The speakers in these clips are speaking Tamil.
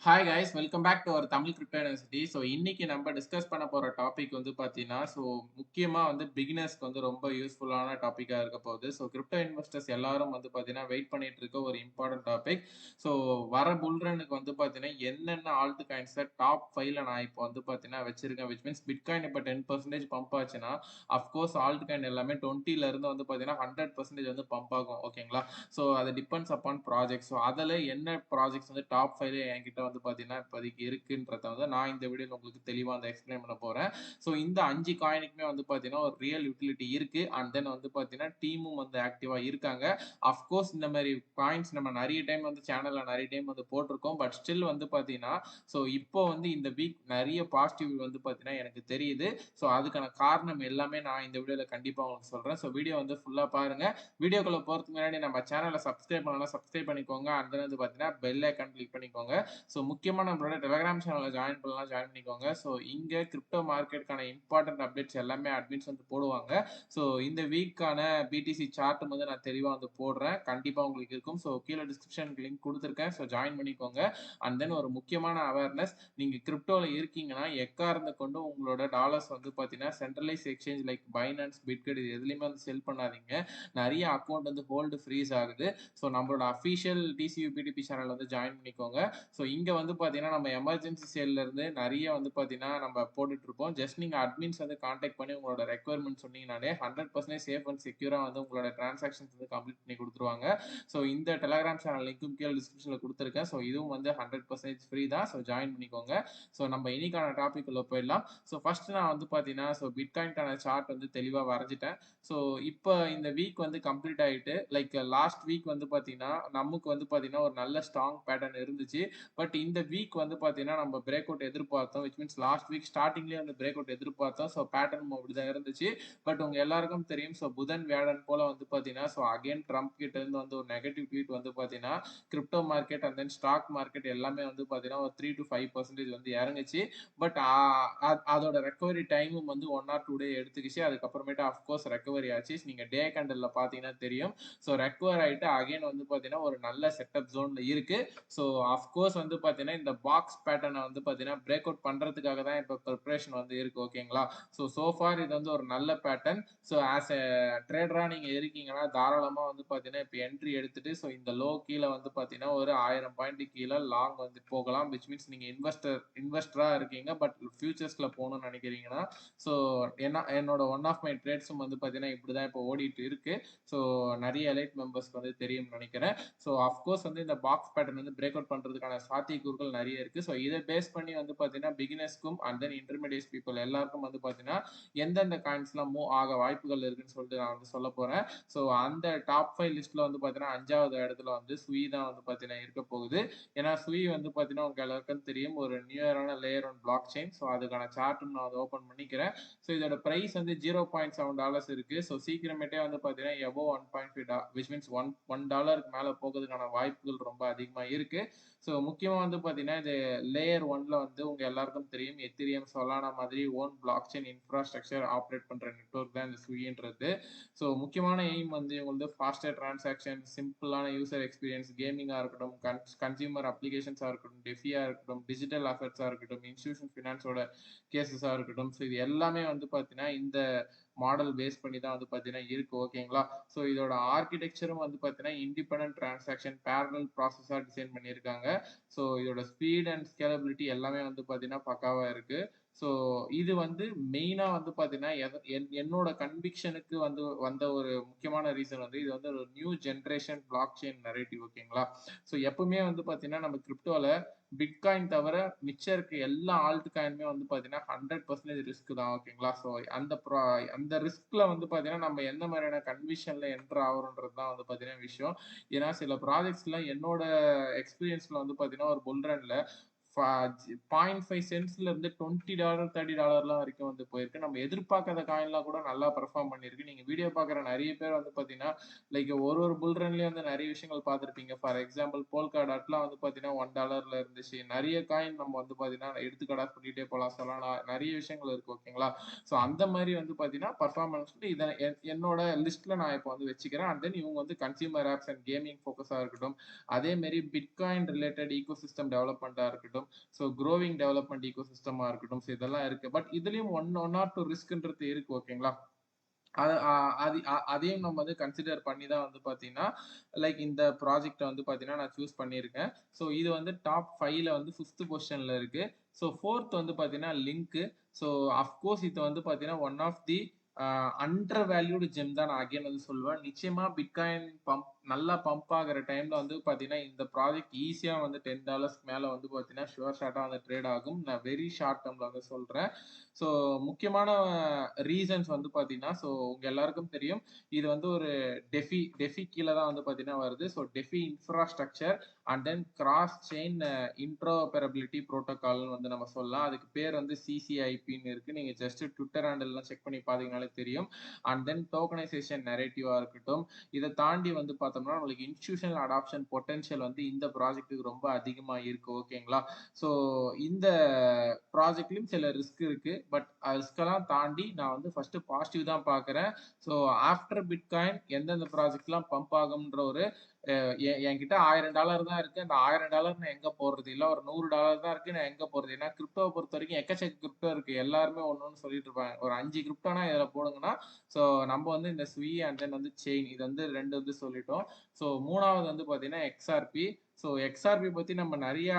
Hi guys welcome back to our Tamil crypto university. So இன்னைக்கு நம்ம டிஸ்கஸ் பண்ண போகிற டாபிக் வந்து பார்த்தீங்கன்னா முக்கியமாக பிகினர்ஸ்க்கு ரொம்ப யூஸ்ஃபுல்லான டாப்பிக்காக இருக்க போகுது. ஸோ கிரிப்டோ இன்வெஸ்டர்ஸ் எல்லாரும் பார்த்தீங்கன்னா வெயிட் பண்ணிட்டு இருக்க ஒரு இம்பார்ட்டன்ட் டாபிக். ஸோ வர புல்ரனுக்கு பார்த்தீங்கன்னா என்னென்ன ஆல்ட் காயின்ஸை டாப் 5ல நான் இப்போ பார்த்தீங்கன்னா வச்சிருக்கேன். விச் மீன்ஸ் பிட்காயின் இப்போ 10% பம்ப் ஆச்சுன்னா அஃப்கோர்ஸ் ஆல்ட் காயின் எல்லாமே 20ல இருந்து பார்த்தீங்கன்னா 100% பம்ப் ஆகும். ஓகேங்களா? ஸோ அது டிபெண்ட்ஸ் அப்பான் ப்ராஜெக்ட். ஸோ அதில் என்ன ப்ராஜெக்ட்ஸ் டாப் 5 என்கிட்ட பார்த்தீங்கன்னா இப்போதைக்கு இருக்குன்றத நான் இந்த வீடியோவில் உங்களுக்கு தெளிவாக எக்ஸ்பிளைன் பண்ண போகிறேன். ஸோ இந்த 5 காயினுக்குமே பார்த்தீங்கன்னா ஒரு ரியல் யூட்டிலிட்டி இருக்கு. அண்ட் தென் பார்த்தீங்கன்னா டீமும் ஆக்டிவாக இருக்காங்க. அஃப்கோர்ஸ் இந்த மாதிரி காயின்ஸ் நம்ம நிறைய டைம் சேனலில் நிறைய டைம் போட்டிருக்கோம். பட் ஸ்டில் பார்த்தீங்கன்னா ஸோ இப்போ இந்த வீக் நிறைய பாசிட்டிவ் பார்த்தீங்கன்னா எனக்கு தெரியுது. ஸோ அதுக்கான காரணம் எல்லாமே நான் இந்த வீடியோவில் கண்டிப்பாக உங்களுக்கு சொல்கிறேன். ஸோ வீடியோ ஃபுல்லாக பாருங்க. வீடியோக்குள்ள போகிறதுக்கு முன்னாடி நம்ம சேனலை சப்ஸ்கிரைப் பண்ணலாம், சப்ஸ்கிரைப் பண்ணிக்கோங்க. அந்த பார்த்தீங்கன்னா பெல் ஐக்கான் கிளிக் பண்ணிக்கோங்க. ஸோ முக்கியமாக நம்மளோட டெலிகிராம் சேனலில் ஜாயின் பண்ணலாம், ஜாயின் பண்ணிக்கோங்க. ஸோ இங்கே கிரிப்டோ மார்க்கெட்டுக்கான இம்பார்ட்டன்ட் அப்டேட்ஸ் எல்லாமே அட்மின்ஸ் போடுவாங்க. ஸோ இந்த வீக்கான பிடிசி சார்ட்டும் நான் தெளிவாக போடுறேன். கண்டிப்பாக உங்களுக்கு இருக்கும். ஸோ கீழே டிஸ்கிரிப்ஷனுக்கு லிங்க் கொடுத்துருக்கேன். ஸோ ஜாயின் பண்ணிக்கோங்க. அண்ட் தென் ஒரு முக்கியமான அவேர்னஸ், நீங்கள் கிரிப்டோவில் இருக்கீங்கன்னா எக்காரணத்தை கொண்டு உங்களோட டாலர்ஸ் பார்த்தீங்கன்னா centralise exchange like Binance, Bitget இது எதுலையுமே செல் பண்ணாதீங்க. நிறைய அக்கௌண்ட் ஹோல்டு ஃப்ரீஸ் ஆகுது. ஸோ நம்மளோட official TCU PDP channel join பண்ணிக்கோங்க. ஸோ இங்கே பார்த்தீங்கன்னா நம்ம எமர்ஜென்சி சேல்ல இருந்து நிறைய பார்த்தீங்கன்னா நம்ம போட்டுட்டு இருப்போம். ஜஸ்ட் நீங்கள் அட்மின்ஸ் கான்டாக்ட் பண்ணி உங்களோட ரெக்குவயர்மெண்ட் சொன்னீங்கன்னாலே 100% சேஃப் அண்ட் செக்யூராக உங்களோட டிரான்சாக்ஷன்ஸ் கம்ப்ளீட் பண்ணி கொடுத்துருவாங்க. ஸோ இந்த டெலிகிராம் சேனல் லிங்க்கும் கீழே டிஸ்கிரிப்ஷனில் கொடுத்துருக்கேன். ஸோ இதுவும் 100% ஃப்ரீ தான். ஸோ ஜாயின் பண்ணிக்கோங்க. ஸோ நம்ம இன்னைக்கான டாபிக் உள்ள போயிடலாம். ஸோ ஃபர்ஸ்ட் நான் பார்த்தீங்கன்னா பிட்காயின்கான சார்ட் தெளிவாக வரைஞ்சிட்டேன். ஸோ இப்போ இந்த வீக் கம்ப்ளீட் ஆகிட்டு லைக் லாஸ்ட் வீக் பார்த்தீங்கன்னா நமக்கு பார்த்தீங்கன்னா ஒரு நல்ல ஸ்ட்ராங் பேட்டர்ன் இருந்துச்சு. பட் இந்த வீக் பார்த்தீங்கன்னா நம்ம பிரேக் அவுட் எதிர்பார்த்தோம். விச் மீன்ஸ் லாஸ்ட் வீக் ஸ்டார்டிங்லேயே பிரேக் அவுட் எதிர்பார்த்தோம். ஸோ பேட்டர்ன் அப்படிதான் இருந்துச்சு. பட் உங்க எல்லாருக்கும் தெரியும். ஸோ புதன் வியாழன் போல பார்த்தீங்கன்னா அகைன் ட்ரம்ப் கிட்ட இருந்து ஒரு நெகட்டிவ் ட்வீட் பார்த்தீங்கன்னா crypto market and then stock market எல்லாமே பார்த்தீங்கன்னா ஒரு 3 to 5% இறங்குச்சு. பட் அதோட ரெக்கவரி டைமும் 1 or 2 டே எடுத்துக்கிச்சு. அதுக்கப்புறமேட்டு அஃப்கோர்ஸ் ரெக்கவரி ஆச்சு. நீங்க டே கேண்டல்ல பார்த்தீங்கன்னா தெரியும். ஸோ ரெக்கவர் ஆகிட்டு அகைன் பார்த்தீங்கன்னா ஒரு நல்ல செட்டப் ஜோன்ல இருக்கு. ஸோ அஃப்கோர்ஸ் பார்த்தீங்கன்னா இந்த பாக்ஸ் பேட்டர்னை பார்த்தீங்கன்னா பிரேக் அவுட் பண்றதுக்காக தான் இப்போ ப்ரிப்பரேஷன் இருக்கு. ஓகேங்களா? ஸோ சோஃபார் இது ஒரு நல்ல பேட்டர்ன். ஸோ ஆஸ் எ ட்ரேடரா நீங்க இருக்கீங்கன்னா தாராளமா பார்த்தீங்கன்னா இப்போ என்ட்ரி எடுத்துட்டு ஸோ இந்த லோ கீழே பார்த்தீங்கன்னா ஒரு 1000 பாயிண்ட் கீழே லாங் போகலாம். விச் மீன்ஸ் நீங்க இன்வெஸ்டரா இருக்கீங்க பட் ஃபியூச்சர்ஸ்ல போகணும்னு நினைக்கிறீங்கன்னா ஸோ என்னோட ஒன் ஆஃப் மை ட்ரேட்ஸும் பார்த்தீங்கன்னா இப்படிதான் இப்போ ஓடிட்டு இருக்கு. ஸோ நிறைய எலைட் மெம்பர்ஸ்க்கு தெரியும்னு நினைக்கிறேன். ஸோ அஃப்கோர்ஸ் இந்த பாக்ஸ் பேட்டர்ன் பிரேக் அவுட் பண்றதுக்கான சாத்தியக்கூறுகள் நிறைய இருக்கு. ஸோ இதை பேஸ் பண்ணி பார்த்தீங்கன்னா பிகினர்ஸ்க்கும் அண்ட் தென் இன்டர்மீடியட் பீப்புள் எல்லாருக்கும் பார்த்தீங்கன்னா எந்தெந்த காயின்ஸ்லாம் மூவ் ஆக வாய்ப்புகள் இருக்குன்னு சொல்லிட்டு நான் சொல்ல போறேன். ஸோ அந்த டாப் 5 லிஸ்ட்ல பார்த்தீங்கன்னா 5வது இடத்துல சுயி தான் பார்த்தீங்கன்னா இருக்க போகுது. ஏன்னா சுயி பார்த்தீங்கன்னா உங்க எல்லாருக்கும் தெரியும் ஒரு நியூயரான layer one blockchain. So அதுக்கான சார்ட்டும் நான் ஓப்பன் பண்ணிக்கிறேன். ஸோ இதோட பிரைஸ் $0.7 இருக்கு. ஸோ சீக்கிரமேட்டே பார்த்தீங்கன்னா எபோவ் $1.5 விச் மீன்ஸ் $1 மேல போகிறதுக்கான வாய்ப்புகள் ரொம்ப அதிகமாக இருக்கு. ஸோ முக்கியமாக பார்த்தீங்கன்னா இது லேயர் 1ல உங்க எல்லாருக்கும் தெரியும் எத்திரியம், சொலானா மாதிரி own block chain infrastructure operate பண்ற நெட்வொர்க் தான் இந்த ஸ்விகின்றது. ஸோ முக்கியமான எய்ம் உங்களுக்கு ஃபாஸ்டர் டிரான்சாக்ஷன், சிம்பிளான யூசர் எக்ஸ்பீரியன்ஸ், கேமிங்காக இருக்கட்டும், கன்சியூமர் அப்ளிகேஷன்ஸாக இருக்கட்டும், டெஃபியாக இருக்கட்டும், டிஜிட்டல் அஃபேர்ஸாக இருக்கட்டும், இன்ஸ்டியூஷன் ஃபினான்ஸோட கேசஸாக இருக்கட்டும். ஸோ இது எல்லாமே பார்த்தீங்கன்னா இந்த மாடல் பேஸ் பண்ணி தான் பார்த்தீங்கன்னா இருக்கு. ஓகேங்களா? ஸோ இதோட ஆர்கிடெக்சரும் பார்த்தீங்கன்னா இண்டிபெண்டன்ட் டிரான்சாக்ஷன் பேரலல் ப்ராசஸாக டிசைன் பண்ணியிருக்காங்க. ஸோ இதோட ஸ்பீட் அண்ட் ஸ்கேலபிலிட்டி எல்லாமே பார்த்தீங்கன்னா பக்காவாக இருக்கு. ஸோ இது மெயினா பார்த்தீங்கன்னா என்னோட கன்விக்ஷனுக்கு வந்த ஒரு முக்கியமான ரீசன் இது ஒரு new generation block chain narrative. ஓகேங்களா? ஸோ எப்பவுமே பார்த்தீங்கன்னா நம்ம கிரிப்டோல பிட்காயின் தவிர மிச்சம் இருக்க எல்லா ஆல்ட் காயினுமே பார்த்தீங்கன்னா 100% ரிஸ்க் தான். ஓகேங்களா? ஸோ அந்த ரிஸ்க்ல பார்த்தீங்கன்னா நம்ம எந்த மாதிரியான கன்விஷன்ல என்டர் ஆகுறோன்றது தான் பார்த்தீங்கன்னா விஷயம். ஏன்னா சில ப்ராஜெக்ட்ஸ்ல என்னோட எக்ஸ்பீரியன்ஸ்ல பார்த்தீங்கன்னா ஒரு புல் ரன்ல 0.5 சென்ட்ஸ்ல இருந்து $20 $30 வரைக்கும் வந்து போயிருக்கு. நம்ம எதிர்பார்க்காத காயின்லாம் கூட நல்லா பெர்ஃபார்ம் பண்ணியிருக்கு. நீங்க வீடியோ பார்க்குற நெறைய பேர் வந்து பார்த்தீங்கன்னா, லைக் ஒரு புல் ரன்லயும் வந்து நெறைய விஷயங்கள் பார்த்திருப்பீங்க. ஃபார் எக்ஸாம்பிள் போல்கா டாட்லாம் வந்து பார்த்தீங்கன்னா $1 இருந்துச்சு. நெறைய காயின் நம்ம வந்து பார்த்தீங்கன்னா, எடுத்துக்காட்டா சொல்லிட்டே போலாம். சொலானா நெறைய விஷயங்கள் இருக்கு ஓகேங்களா? ஸோ அந்த மாரி வந்து பார்த்தீங்கன்னா, பெர்ஃபார்மன்ஸ் இத என்னோட லிஸ்ட்ல நான் இப்போ வந்து வச்சுக்கிறேன். அண்ட் தென் இவங்க வந்து கன்சியூமர் ஆப்ஸ் அண்ட் கேமிங் ஃபோக்கஸா இருக்கட்டும். அதே மாரி பிட்காயின் ரிலேட்டட் ஈக்கோசிஸ்டம் டெவலப்மெண்ட்டா இருக்கட்டும். ஸோ குரோவிங் டெவலப்மெண்ட் ஈக்கோசிஸ்டமா இருக்கட்டும். ஸோ இதெல்லாம் இருக்கு. பட் இதுலயும் ஒன் ஆர் 2 ரிஸ்க்ன்றது இருக்கு ஓகேங்களா? அத அ அது அதையும் நம்ம வந்து கன்சிடர் பண்ணி தான் வந்து பார்த்தீங்கன்னா, லைக் இந்த ப்ராஜெக்ட்ட வந்து பார்த்தீங்கன்னா, நான் சூஸ் பண்ணியிருக்கேன். ஸோ இது வந்து டாப் 5ல வந்து 5த் பொசிஷன்ல இருக்கு. ஸோ 4த் வந்து பார்த்தீங்கன்னா, லிங்க். ஸோ அஃப்கோர்ஸ் இது வந்து பார்த்தீங்கன்னா, one of the undervalued gem தான் நான் அகைன் வந்து சொல்லுவேன். நிச்சயமா பிட்காயின் நல்லா பம்ப் ஆகுற டைம்ல வந்து பார்த்தீங்கன்னா, இந்த ப்ராஜெக்ட் ஈஸியா வந்து $10 மேல வந்து பார்த்தீங்கன்னா, ஷூர் ஷாட்டா வந்து ட்ரேட் ஆகும். நான் வெரி ஷார்ட் டெர்ம்ல வந்து சொல்றேன். ஸோ முக்கியமான ரீசன்ஸ் வந்து பார்த்தீங்கன்னா, ஸோ உங்க எல்லாருக்கும் தெரியும். இது வந்து ஒரு டெஃபி கீழ தான் வந்து பார்த்தீங்கன்னா வருது. So DeFi infrastructure and then cross chain interoperability புரோட்டோகால்னு வந்து நம்ம சொல்லலாம். அதுக்கு பேர் வந்து சிசிஐபின்னு இருக்கு. நீங்க ஜஸ்ட் ட்விட்டர் ஹேண்டில்லாம் செக் பண்ணி பார்த்தீங்கனாலே தெரியும். அண்ட் தென் டோக்கனைசேஷன் நரேட்டிவா இருக்கட்டும். இத தாண்டி வந்து பார்த்தோம்னா, உங்களுக்கு இன்ஸ்டிடியூஷனல் அடாப்ஷன் பொட்டன்ஷியல் வந்து இந்த ப்ராஜெக்ட்டுக்கு ரொம்ப அதிகமா இருக்கு. ஓகேங்களா? ஸோ இந்த ப்ராஜெக்ட்லயும் சில ரிஸ்க் இருக்கு. பட் ரிஸ்கெல்லாம் தாண்டி நான் வந்து ஃபர்ஸ்ட் பாசிட்டிவ் தான் பார்க்குறேன். ஸோ ஆஃப்டர் பிட்காயின் எந்தெந்த ப்ராஜெக்ட்லாம் பம்ப் ஆகும்ன்ற ஒரு என்கிட்ட $1000 தான் இருக்கு. அந்த $1000 நான் எங்க போடுறது? இல்ல ஒரு $100 தான் இருக்கு. நான் எங்க போடுறது? ஏன்னா கிரிப்டோவ பொறுத்தவரைக்கும் எக்கச்சக்க கிரிப்டோ இருக்கு. எல்லாருமே ஒண்ணு ஒண்ணு சொல்லிட்டு இருப்பாங்க. ஒரு 5 கிரிப்டோனா இதுல போடுங்கன்னா, ஸோ நம்ம வந்து இந்த ஸ்வி அண்ட் தென் வந்து செயின் இது வந்து 2 வந்து சொல்லிட்டோம். ஸோ 3வது வந்து பார்த்தீங்கன்னா எக்ஸ்ஆர்பி. ஸோ எக்ஸ்ஆர்பி பத்தி நம்ம நெறைய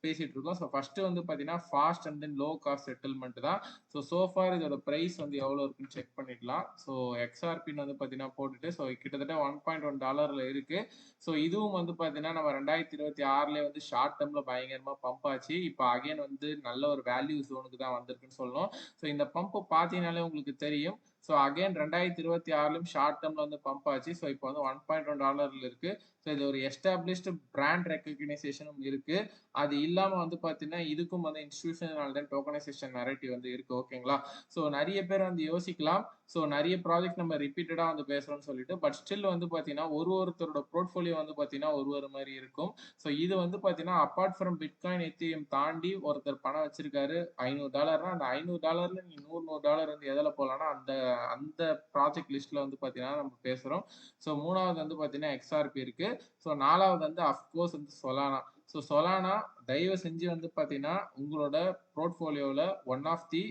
பேசிட்டு இருக்கோம். ஸோ ஃபர்ஸ்ட் வந்து பார்த்தீங்கன்னா, fast and then low cost settlement தான். ஸோ ஃபார் இதோட பிரைஸ் வந்து எவ்வளோ இருக்குன்னு செக் பண்ணிடலாம். ஸோ எக்ஸ்ஆர்பின்னு வந்து பார்த்தீங்கன்னா போட்டுட்டு, ஸோ கிட்டத்தட்ட $1.1 இருக்கு. ஸோ இதுவும் வந்து பார்த்தீங்கன்னா, நம்ம 2026லயே வந்து ஷார்ட் டேர்ம்ல பயங்கரமா பம்ப் ஆச்சு. இப்போ அகைன் வந்து நல்ல ஒரு வேல்யூ ஜோனுக்கு தான் வந்திருக்குன்னு சொல்லணும். ஸோ இந்த பம்ப் பார்த்தீங்கனாலே உங்களுக்கு தெரியும். ஸோ அகைன் 2026லயும் ஷார்ட் டேர்ம்ல வந்து பம்ப் ஆச்சு. ஸோ இப்போ வந்து $1.1 இருக்கு. ஸோ இது ஒரு எஸ்டாப்ளிஷ்டு பிராண்ட் ரெகக்னைசேஷனும் இருக்கு. அது இல்லாம வந்து பார்த்தீங்கன்னா, இதுக்கும் வந்து இன்ஸ்டிடியூஷனல் தென் டோக்கனைசேஷன் நரேட்டிவ் வந்து இருக்கு. ஓகேங்களா? ஸோ நெறைய பேர் வந்து யோசிக்கலாம். ஸோ நெறைய ப்ராஜெக்ட் நம்ம ரிப்பீட்டடா வந்து பேசுறோம்னு சொல்லிட்டு. பட் ஸ்டில் வந்து பார்த்தீங்கன்னா, ஒருத்தரோட போர்ட்ஃபோலியோ வந்து பார்த்தீங்கன்னா, ஒரு மாரி இருக்கும். ஸோ இது வந்து பார்த்தீங்கன்னா, அப்பார்ட் ஃப்ரம் பிட்காயின், எத்தீரியம் தாண்டி ஒருத்தர் பணம் வச்சிருக்காரு. $500 அந்த $500ல நீங்க $100 வந்து எதுல போடலாம்னா, அந்த அந்த ப்ராஜெக்ட் லிஸ்ட்ல வந்து பார்த்தீங்கன்னா, நம்ம பேசுறோம். ஸோ 3வது வந்து பார்த்தீங்கன்னா, எக்ஸ்ஆர்பி இருக்கு. ஸோ 4வது வந்து அஃப்கோர்ஸ் வந்து சொலானா. ஸோ சொலானா தயவு செஞ்சு வந்து பார்த்தீங்கன்னா, உங்களோட போர்ட்ஃபோலியோல ஒன் ஆஃப் தி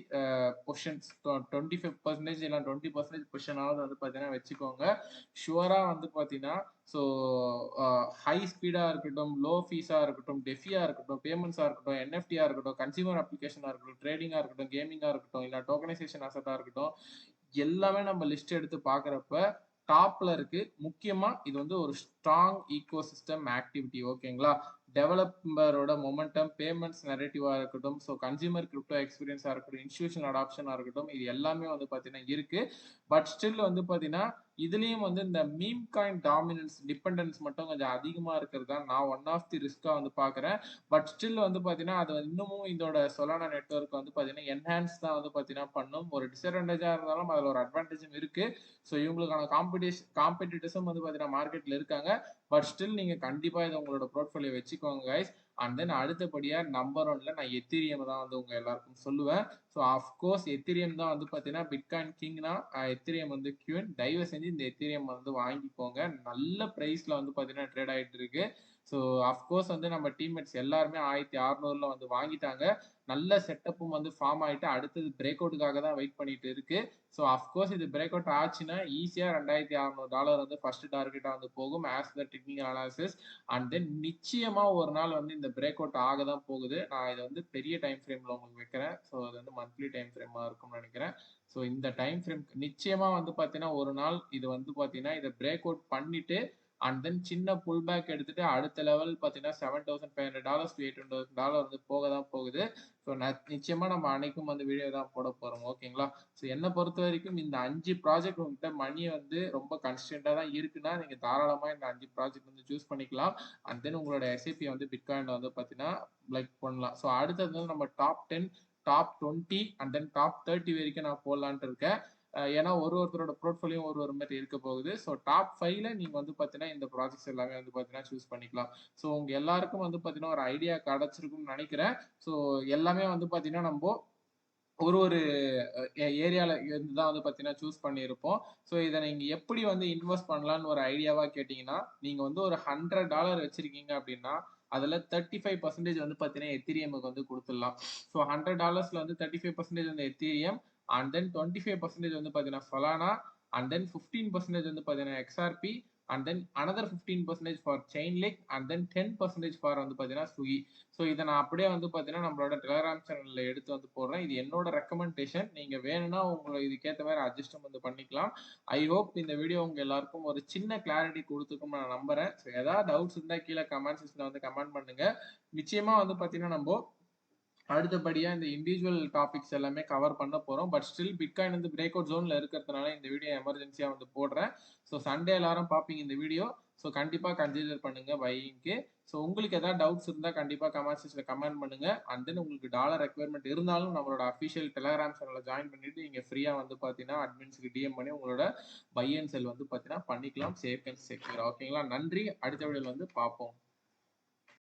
பொசிஷன்ஸ் 25% இல்ல 20% பொசிஷனாவது வந்து பார்த்தீங்கன்னா வச்சுக்கோங்க. ஷுவரா வந்து பார்த்தீங்கன்னா, ஸோ ஹை ஸ்பீடா இருக்கட்டும், லோ ஃபீஸா இருக்கட்டும், டெஃபியா இருக்கட்டும், பேமெண்ட்ஸா இருக்கட்டும், என்எஃப்டியா இருக்கட்டும், கன்சியூமர் அப்ளிகேஷனா இருக்கட்டும், ட்ரேடிங்கா இருக்கட்டும், கேமிங்கா இருக்கட்டும், இல்ல டோக்கனைசேஷன் அசெட்டா இருக்கட்டும், எல்லாமே நம்ம லிஸ்ட் எடுத்து பார்க்குறப்ப டாப்ல இருக்கு. முக்கியமா இது வந்து ஒரு ஸ்ட்ராங் ஈகோசிஸ்டம் ஆக்டிவிட்டி ஓகேங்களா? டெவலப்பரோட மொமெண்டம், பேமெண்ட்ஸ் நரேட்டிவா இருக்கட்டும், ஸோ கன்சியூமர் கிரிப்டோ எக்ஸ்பீரியன்ஸா இருக்கட்டும், இன்ஸ்டிடியூஷனல் அடாப்ஷனா இருக்கட்டும், இது எல்லாமே வந்து பார்த்தீங்கன்னா இருக்கு. பட் ஸ்டில் வந்து பார்த்தீங்கன்னா, இதுலயும் வந்து இந்த மீம் காயின் டாமினன்ஸ், டிபெண்டன்ஸ் மட்டும் கொஞ்சம் அதிகமா இருக்கிறது தான் நான் ஒன் ஆஃப் தி ரிஸ்க்கா வந்து பார்க்குறேன். பட் ஸ்டில் வந்து பார்த்தீங்கன்னா, அது இன்னமும் இதோட சொலானா நெட்வொர்க் வந்து பார்த்தீங்கன்னா, என்ஹான்ஸ் தான் வந்து பார்த்தீங்கன்னா பண்ணும். ஒரு டிஸ்அட்வான்டேஜா இருந்தாலும் அதில ஒரு அட்வான்டேஜும் இருக்கு. ஸோ இவங்களுக்கான காம்படிட்டர்ஸும் வந்து பார்த்தீங்கன்னா மார்க்கெட்ல இருக்காங்க. பட் ஸ்டில் நீங்க கண்டிப்பா இத உங்களோட போர்ட்ஃபோலியோ வச்சுக்கோங்க கைஸ். அண்ட் தென் அடுத்தபடியா நம்பர் 1ல நான் எத்தீரியம் தான் வந்து உங்க எல்லாருக்கும் சொல்லுவேன். ஸோ ஆஃப்கோர்ஸ் எத்தீரியம் தான் வந்து பார்த்தீங்கன்னா, பிட்காயின் கிங்னா எத்தீரியம் வந்து குயின். தயவு செஞ்சு இந்த எத்தீரியம் வந்து வாங்கிக்கோங்க. நல்ல பிரைஸ்ல வந்து பார்த்தீங்கன்னா ட்ரேட் ஆயிட்டு இருக்கு. ஸோ ஆஃப்கோர்ஸ் வந்து நம்ம டீம்மேட்ஸ் எல்லாருமே 1600ல வந்து வாங்கிட்டாங்க. நல்ல செட்டப்பும் வந்து ஃபார்ம் ஆயிட்டு அடுத்தது பிரேக் அவுட்டுக்காக தான் வெயிட் பண்ணிட்டு இருக்கு. ஸோ அஃப்கோர்ஸ் இது பிரேக் அவுட் ஆச்சுன்னா ஈஸியா $2600 வந்து ஃபர்ஸ்ட் டார்கெட்டா வந்து போகும் as the technical analysis. And then நிச்சயமா ஒரு நாள் வந்து இந்த பிரேக் அவுட் ஆக தான் போகுது. நான் இதை வந்து பெரிய டைம் ஃப்ரேம்ல உங்களுக்கு வைக்கிறேன். ஸோ அது வந்து மந்த்லி டைம் ஃப்ரேமா இருக்கும்னு நினைக்கிறேன். ஸோ இந்த டைம் ஃப்ரேம் நிச்சயமா வந்து பார்த்தீங்கன்னா ஒரு நாள் இது வந்து பார்த்தீங்கன்னா இதை பிரேக் அவுட் பண்ணிட்டு அண்ட் தென் சின்ன புல் பேக் எடுத்துட்டு அடுத்த லெவல் பார்த்தீங்கன்னா $7,500 to $800 வந்து போக தான் போகுது. ஸோ நிச்சயமா நம்ம அன்னைக்கும் வந்து வீடியோ தான் போட போறோம். ஓகேங்களா? ஸோ என்ன பொறுத்த வரைக்கும் இந்த 5 ப்ராஜெக்ட் உங்ககிட்ட மணி வந்து ரொம்ப கன்ஸ்டன்டா தான் இருக்குன்னா, நீங்க தாராளமா இந்த 5 ப்ராஜெக்ட் வந்து சூஸ் பண்ணிக்கலாம். அண்ட் தென் உங்களோட எஸ்ஐபி வந்து பிட்காயின்ல வந்து பார்த்தீங்கன்னா லைக் பண்ணலாம். ஸோ அடுத்தது வந்து நம்ம top 10, top 20 and then top 30 வரைக்கும் நான் போடலான்ட்டு இருக்கேன். ஏன்னா ஒருத்தரோட போர்ட்ஃபோலியோ ஒரு மாதிரி இருக்க போகுது. ஸோ டாப் 5ல நீங்க வந்து பார்த்தீங்கன்னா இந்த ப்ராஜெக்ட்ஸ் எல்லாமே வந்து பார்த்தீங்கன்னா சூஸ் பண்ணிக்கலாம். ஸோ உங்க எல்லாருக்கும் வந்து பார்த்தீங்கன்னா ஒரு ஐடியா கிடைச்சிருக்கும்னு நினைக்கிறேன். ஸோ எல்லாமே வந்து பார்த்தீங்கன்னா நம்ம ஒரு ஏரியால இருந்து தான் வந்து பார்த்தீங்கன்னா சூஸ் பண்ணியிருப்போம். ஸோ இதை நீங்க எப்படி வந்து இன்வெஸ்ட் பண்ணலாம்னு ஒரு ஐடியாவா கேட்டீங்கன்னா, நீங்க வந்து ஒரு $100 வச்சிருக்கீங்க அப்படின்னா, அதுல 35% வந்து பார்த்தீங்கன்னா எத்தீரியமுக்கு வந்து கொடுத்துடலாம். ஸோ $100ல வந்து 35% வந்து எத்தீரியம் அண்ட் தென் 25% வந்து பார்த்தீங்கன்னா சொலானா அண்ட் தென் 15% வந்து பார்த்தீங்கன்னா XRP and then another 15% for Chainlink and then 10% for வந்து பார்த்தீங்கன்னா சுகி. ஸோ இதை நான் அப்படியே வந்து பார்த்தீங்கன்னா நம்மளோட டெலகிராம் சேனல்ல எடுத்து வந்து போடுறேன். இது என்னோட ரெக்கமெண்டேஷன். நீங்க வேணும்னா உங்களை இதுக்கேற்ற மாதிரி அட்ஜஸ்ட் வந்து பண்ணிக்கலாம். ஐ ஹோப் இந்த வீடியோ உங்க எல்லாருக்கும் ஒரு சின்ன கிளாரிட்டி கொடுத்துருக்கும் நான் நம்புறேன். ஸோ ஏதாவது டவுட்ஸ் இருந்தா கீழே கமெண்ட் செக்ஷன்ல வந்து கமெண்ட் பண்ணுங்க. நிச்சயமா வந்து பார்த்தீங்கன்னா நம்ம அடுத்தபடியா இந்த இண்டிவிஜுவல் டாபிக்ஸ் எல்லாமே கவர் பண்ண போறோம். பட் ஸ்டில் பிட்காயின் வந்து பிரேக் அவுட் ஜோன்ல இருக்கிறதுனால இந்த வீடியோ எமர்ஜென்சியா வந்து போடுறேன். ஸோ சண்டே எல்லாரும் பார்ப்பீங்க இந்த வீடியோ. ஸோ கண்டிப்பா கன்சிடர் பண்ணுங்க பையிங்க்கு. ஸோ உங்களுக்கு ஏதாவது டவுட்ஸ் இருந்தா கண்டிப்பா கமெண்ட் செக்ஷன்ல கமெண்ட் பண்ணுங்க. அண்ட் தென் உங்களுக்கு டாலர் ரெக்யர்மெண்ட் இருந்தாலும் நம்மளோட அஃபிஷியல் டெலகிராம் சேனல்ல ஜாயின் பண்ணிட்டு நீங்க ஃப்ரீயா வந்து பாத்தீங்கன்னா அட்மின்ஸ்க்கு டிஎம் பண்ணி உங்களோட பை அண்ட் செல் வந்து பாத்தீங்கன்னா பண்ணிக்கலாம். Safe and secure. ஓகேங்களா? நன்றி. அடுத்த வீடியோல வந்து பார்ப்போம்.